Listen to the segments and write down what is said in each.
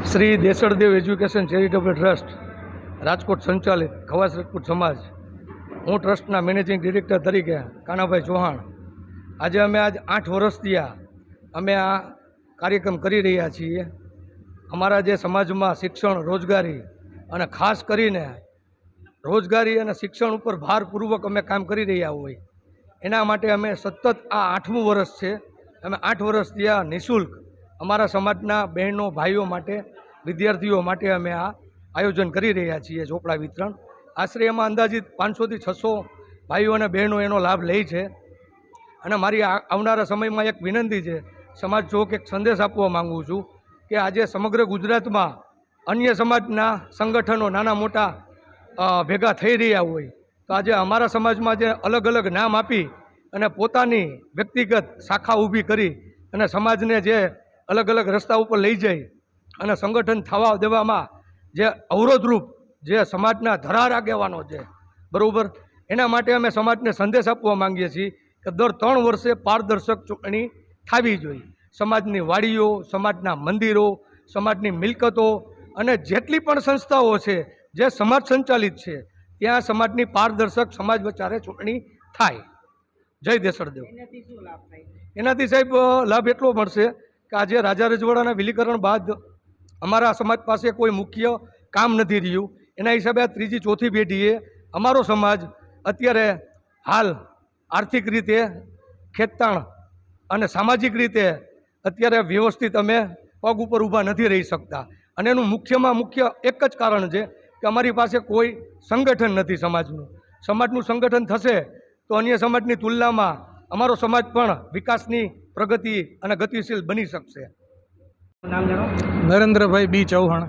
Shri Desaldev education charitable trust Rajkot સંચાલિત ખવાસ રાજપૂત સમાજ, હું ટ્રસ્ટના મેનેજિંગ ડિરેક્ટર તરીકે કાનાભાઈ ચૌહાણ. આજે અમે 8 વર્ષથી અમે આ કાર્યક્રમ કરી રહ્યા છીએ. અમારા જે સમાજમાં શિક્ષણ, રોજગારી અને ખાસ કરીને રોજગારી અને શિક્ષણ ઉપર ભારપૂર્વક અમે કામ કરી રહ્યા હોય એના માટે અમે સતત આ 8મું વર્ષ છે. અમે 8 વર્ષથી આ નિઃશુલ્ક અમારા સમાજના બહેનો ભાઈઓ માટે, વિદ્યાર્થીઓ માટે અમે આ આયોજન કરી રહ્યા છીએ. ચોપડા વિતરણ આશરે એમાં અંદાજિત 500 થી 600 ભાઈઓ અને બહેનો એનો લાભ લે છે. અને મારી આવનારા સમયમાં એક વિનંતી છે, સમાજ ચોક એક સંદેશ આપવા માગું છું કે આજે સમગ્ર ગુજરાતમાં અન્ય સમાજના સંગઠનો નાના મોટા ભેગા થઈ રહ્યા હોય તો આજે અમારા સમાજમાં જે અલગ અલગ નામ આપી અને પોતાની વ્યક્તિગત શાખા ઊભી કરી અને સમાજને જે અલગ અલગ રસ્તા ઉપર લઈ જઈ અને સંગઠન થવા દેવામાં જે અવરોધરૂપ જે સમાજના ધરાર આગેવાનો છે, બરાબર, એના માટે અમે સમાજને સંદેશ આપવા માંગીએ છીએ કે દર 3 વર્ષે પારદર્શક ચૂંટણી થવી જોઈએ. સમાજની વાડીઓ, સમાજના મંદિરો, સમાજની મિલકતો અને જેટલી પણ સંસ્થાઓ છે જે સમાજ સંચાલિત છે ત્યાં સમાજની પારદર્શક સમાજ વચારે ચૂંટણી થાય. જય દેસળદેવ. એનાથી સાહેબ લાભ એટલો મળશે કે આજે રાજા રજવાડાના વિલીકરણ બાદ અમારા સમાજ પાસે કોઈ મુખ્ય કામ નથી રહ્યું. એના હિસાબે આ 3જી 4થી પેઢીએ અમારો સમાજ અત્યારે હાલ આર્થિક રીતે, ખેતતાણ અને સામાજિક રીતે અત્યારે વ્યવસ્થિત અમે પગ ઉપર ઊભા નથી રહી શકતા. અને એનું મુખ્યમાં મુખ્ય એક જ કારણ છે કે અમારી પાસે કોઈ સંગઠન નથી. સમાજનું સંગઠન થશે તો અન્ય સમાજની તુલનામાં અમારો સમાજ પણ વિકાસની, પ્રગતિ અને ગતિશીલ બની શકશે. નરેન્દ્રભાઈ બી ચૌહાણ.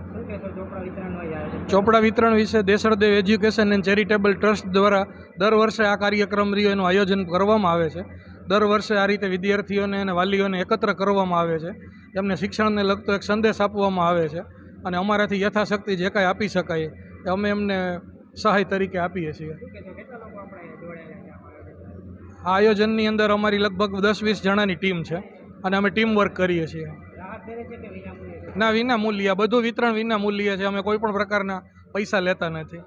ચોપડા વિતરણ વિશે દેસળદેવ એજ્યુકેશન એન્ડ ચેરિટેબલ ટ્રસ્ટ દ્વારા દર વર્ષે આ કાર્યક્રમ રહ્યો એનું આયોજન કરવામાં આવે છે. દર વર્ષે આ રીતે વિદ્યાર્થીઓને અને વાલીઓને એકત્ર કરવામાં આવે છે. એમને શિક્ષણને લગતો એક સંદેશ આપવામાં આવે છે અને અમારાથી યથાશક્તિ જે કાંઈ આપી શકાય એ અમે એમને સહાય તરીકે આપીએ છીએ. આ આયોજનની અંદર અમારી લગભગ 10-20 જણાની ટીમ છે અને અમે ટીમ વર્ક કરીએ છીએ. ના, વિના મૂલ્ય, બધું વિતરણ વિના મૂલ્ય છે. અમે કોઈ પણ પ્રકારના પૈસા લેતા નથી.